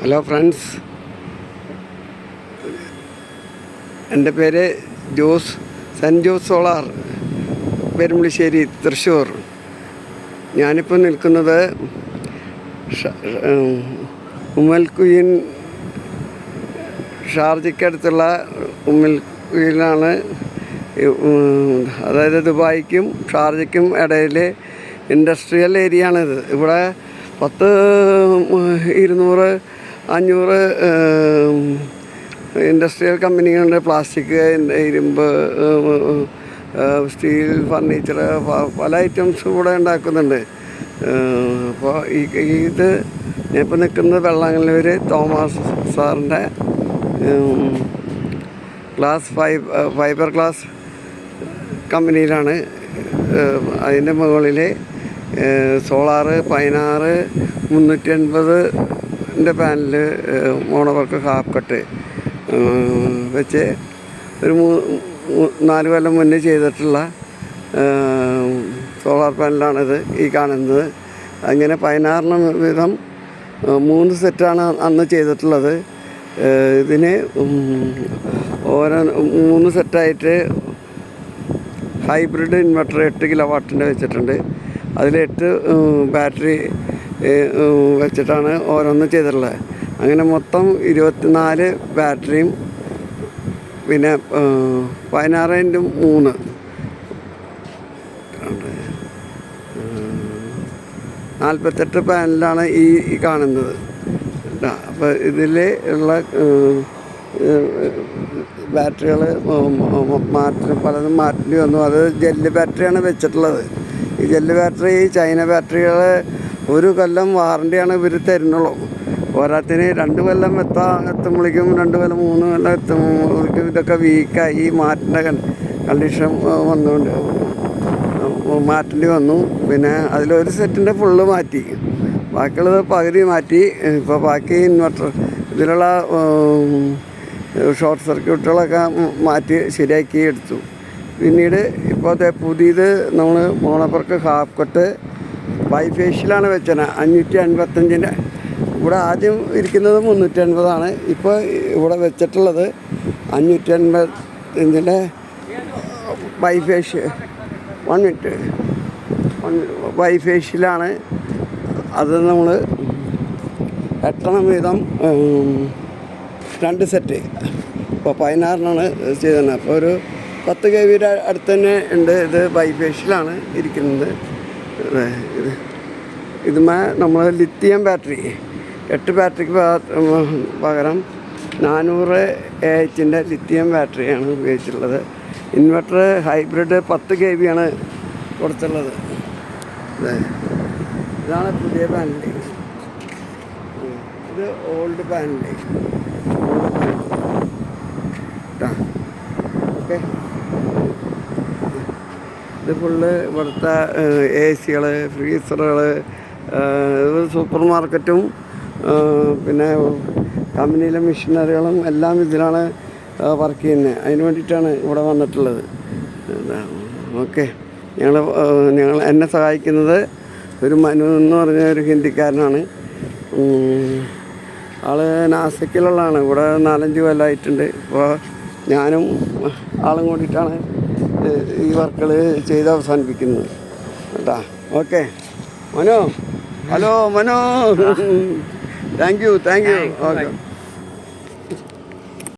Hello friends, എൻ്റെ പേര് Jose, cent Jose solar, പെരുമ്പളിശ്ശേരി, Thrissur. ഞാനിപ്പോൾ നിൽക്കുന്നത് ഉമ്മൽ കുയിൻ ഷാർജയ്ക്കടുത്തുള്ള ഉമ്മൽ കുയിലാണ്. അതായത് ദുബായിക്കും ഷാർജയ്ക്കും ഇടയിൽ ഇൻഡസ്ട്രിയൽ ഏരിയ ആണിത്. ഇവിടെ 200-500 ഇൻഡസ്ട്രിയൽ കമ്പനികളുണ്ട്. പ്ലാസ്റ്റിക്, ഇരുമ്പ്, സ്റ്റീൽ, ഫർണിച്ചർ, പല ഐറ്റംസും കൂടെ ഉണ്ടാക്കുന്നുണ്ട്. അപ്പോൾ ഇത് ഞാനിപ്പോൾ നിൽക്കുന്നത് വെള്ളാങ്ങല്ലൂർ തോമസ് സാറിൻ്റെ ഫൈബർ ഗ്ലാസ് കമ്പനിയിലാണ്. അതിൻ്റെ മുകളിൽ സോളാറ് 16-380 പാനൽ മോണോവർക്ക് ഹാഫ് കട്ട് വെച്ച് ഒരു 4 കൊല്ലം മുന്നേ ചെയ്തിട്ടുള്ള സോളാർ പാനലാണിത് ഈ കാണുന്നത്. അങ്ങനെ 16 വീതം 3 സെറ്റാണ് അന്ന് ചെയ്തിട്ടുള്ളത്. ഇതിന് ഓരോ 3 സെറ്റായിട്ട് ഹൈബ്രിഡ് ഇൻവെർട്ടർ 8 കിലോവാട്ടിൻ്റെ വെച്ചിട്ടുണ്ട്. അതിൽ 8 ബാറ്ററി വെച്ചിട്ടാണ് ഓരോന്ന് ചെയ്തിട്ടുള്ളത്. അങ്ങനെ മൊത്തം 24 ബാറ്ററിയും പിന്നെ 16x3 48 പാനലാണ് ഈ കാണുന്നത്. അപ്പോൾ ഇതിൽ ഉള്ള ബാറ്ററികൾ പലതും മാറ്റേണ്ടി വന്നു. അത് ജെല്ല് ബാറ്ററിയാണ് വെച്ചിട്ടുള്ളത്. ഈ ജെല്ല് ബാറ്ററി, ചൈന ബാറ്ററികൾ 1 കൊല്ലം വാറണ്ടിയാണ് ഇവർ തരുന്നുള്ളൂ. പോരാത്തിന് 2 കൊല്ലം എത്തുമ്പോഴേക്കും 2 കൊല്ലം 3 കൊല്ലം എത്തുമ്പോഴേക്കും ഇതൊക്കെ വീക്കായി മാറ്റേണ്ട കണ്ടീഷൻ വന്നുകൊണ്ട് മാറ്റേണ്ടി വന്നു. പിന്നെ അതിലൊരു സെറ്റിൻ്റെ ഫുള്ള് മാറ്റി, ബാക്കിയുള്ളത് പകുതി മാറ്റി. ഇപ്പോൾ ബാക്കി ഇൻവെർട്ടർ ഇതിലുള്ള ഷോർട്ട് സർക്യൂട്ടുകളൊക്കെ മാറ്റി ശരിയാക്കി എടുത്തു. പിന്നീട് ഇപ്പോൾ പുതിയത് നമ്മൾ മോണോവർക്ക് ഹാഫ് കട്ട് ബൈഫേഷ്യലാണ് വെച്ചത് 555-ൻ്റെ. ഇവിടെ ആദ്യം ഇരിക്കുന്നത് 380 ഇപ്പോൾ ഇവിടെ വെച്ചിട്ടുള്ളത് 555-ൻ്റെ ബൈഫേഷ്യൽ. 1 മിനിറ്റ്, ബൈഫേഷ്യലാണ്. അത് നമ്മൾ 8 വീതം 2 സെറ്റ്. ഇപ്പോൾ 16 ചെയ്തത്. അപ്പോൾ ഒരു 10 kV അടുത്ത് തന്നെ ഉണ്ട്. ഇത് ബൈഫേഷ്യലാണ് ഇരിക്കുന്നത്. ഇതുമേ നമ്മൾ ലിത്തിയം ബാറ്ററി 8 ബാറ്ററിക്ക് പകരം 400 AH ലിത്തിയം ബാറ്ററിയാണ് ഉപയോഗിച്ചിട്ടുള്ളത്. ഇൻവെർട്ടർ ഹൈബ്രിഡ് 10 kV ആണ് കൊടുത്തുള്ളത്. ഇതാണ് പുതിയ പാനൽ. ഇത് ഓൾഡ് പാനൽ. ഓക്കെ, ഇത് ഫുള്ള് ഇവിടുത്തെ AC-കൾ, ഫ്രീസറുകൾ, സൂപ്പർ മാർക്കറ്റും പിന്നെ കമ്പനിയിലെ മെഷീനറികളും എല്ലാം ഇതിലാണ് വർക്ക് ചെയ്യുന്നത്. അതിന് വേണ്ടിയിട്ടാണ് ഇവിടെ വന്നിട്ടുള്ളത്. ഓക്കെ, എന്നെ സഹായിക്കുന്നത് ഒരു മനു എന്ന് പറഞ്ഞ ഒരു ഹിന്ദിക്കാരനാണ്. ആൾ നാസിക്കിലുള്ളതാണ്. ഇവിടെ 4-5 കൊല്ലമായിട്ടുണ്ട്. ഇപ്പോൾ ഞാനും ആളും കൂടിയിട്ടാണ് ഈ വർക്കുകൾ ചെയ്ത് അവസാനിപ്പിക്കുന്നത് കേട്ടോ. Okay Manu, hello Manu, thank you. Okay.